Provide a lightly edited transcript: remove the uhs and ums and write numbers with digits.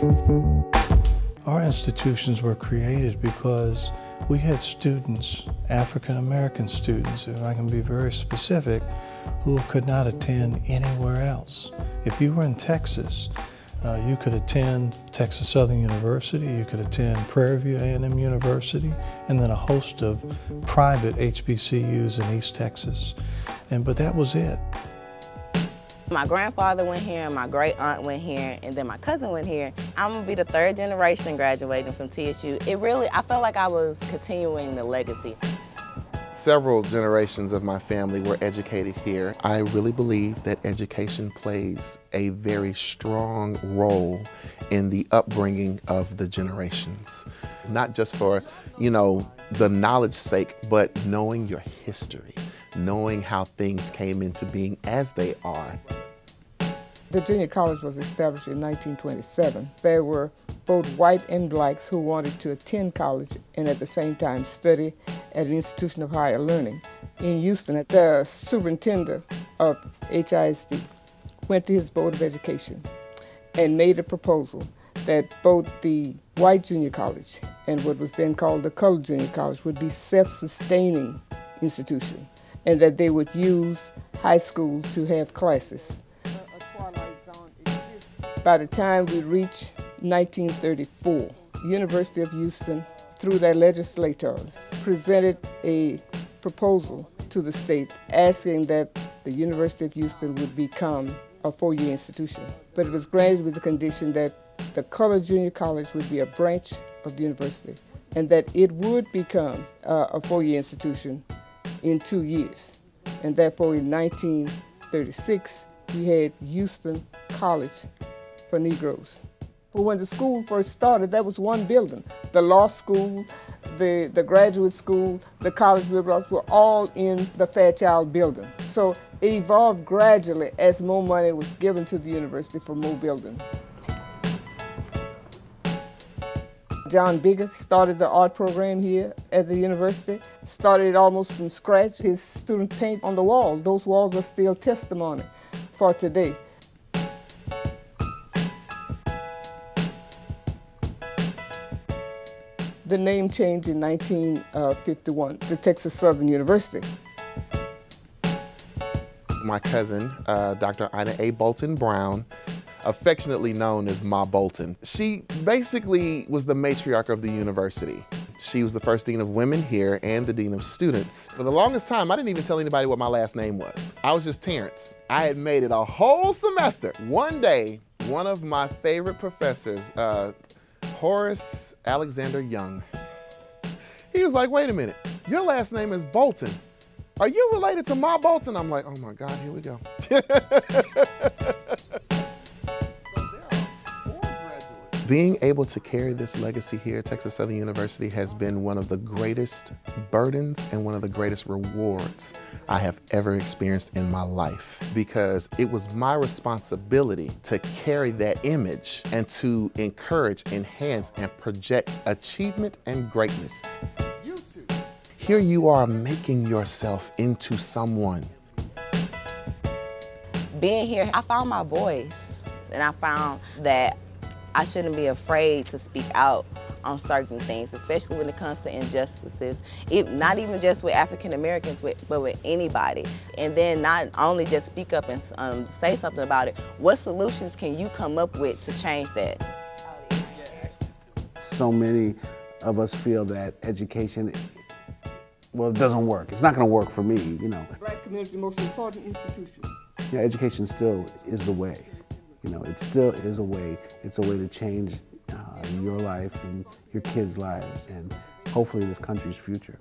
Our institutions were created because we had students, African American students, if I can be very specific, who could not attend anywhere else. If you were in Texas, you could attend Texas Southern University, you could attend Prairie View A&M University, and then a host of private HBCUs in East Texas. But that was it. My grandfather went here, my great aunt went here, and then my cousin went here. I'm gonna be the third generation graduating from TSU. I felt like I was continuing the legacy. Several generations of my family were educated here. I really believe that education plays a very strong role in the upbringing of the generations. Not just for, the knowledge's sake, but knowing your history, knowing how things came into being as they are. The junior college was established in 1927. There were both white and blacks who wanted to attend college and at the same time study at an institution of higher learning. In Houston, the superintendent of HISD went to his Board of Education and made a proposal that both the white junior college and what was then called the colored junior college would be self-sustaining institutions, and that they would use high schools to have classes. By the time we reached 1934, the University of Houston, through their legislators, presented a proposal to the state asking that the University of Houston would become a four-year institution. But it was granted with the condition that the colored junior college would be a branch of the university and that it would become a four-year institution in 2 years. And therefore, in 1936, we had Houston College for Negroes. But when the school first started, that was one building. The law school, the graduate school, the college buildings were all in the Fairchild building. So it evolved gradually as more money was given to the university for more buildings. John Biggers started the art program here at the university, started it almost from scratch. His student paint on the wall, those walls are still testimony for today. The name changed in 1951 to Texas Southern University. My cousin, Dr. Ina A. Bolton Brown, affectionately known as Ma Bolton. She basically was the matriarch of the university. She was the first dean of women here and the dean of students. For the longest time, I didn't even tell anybody what my last name was. I was just Terrence. I had made it a whole semester. One day, one of my favorite professors, Horace Alexander Young, he was like, wait a minute, your last name is Bolton. Are you related to Ma Bolton? I'm like, oh my God, here we go. Being able to carry this legacy here at Texas Southern University has been one of the greatest burdens and one of the greatest rewards I have ever experienced in my life, because it was my responsibility to carry that image and to encourage, enhance, and project achievement and greatness. Here you are making yourself into someone. Being here, I found my voice, and I found that I shouldn't be afraid to speak out on certain things, especially when it comes to injustices. Not even just with African Americans, but with anybody. And then not only just speak up and say something about it, what solutions can you come up with to change that? So many of us feel that education, well, it doesn't work. It's not going to work for me, Black community, most important institution. Yeah, education still is the way. It still is a way. It's a way to change your life and your kids' lives and hopefully this country's future.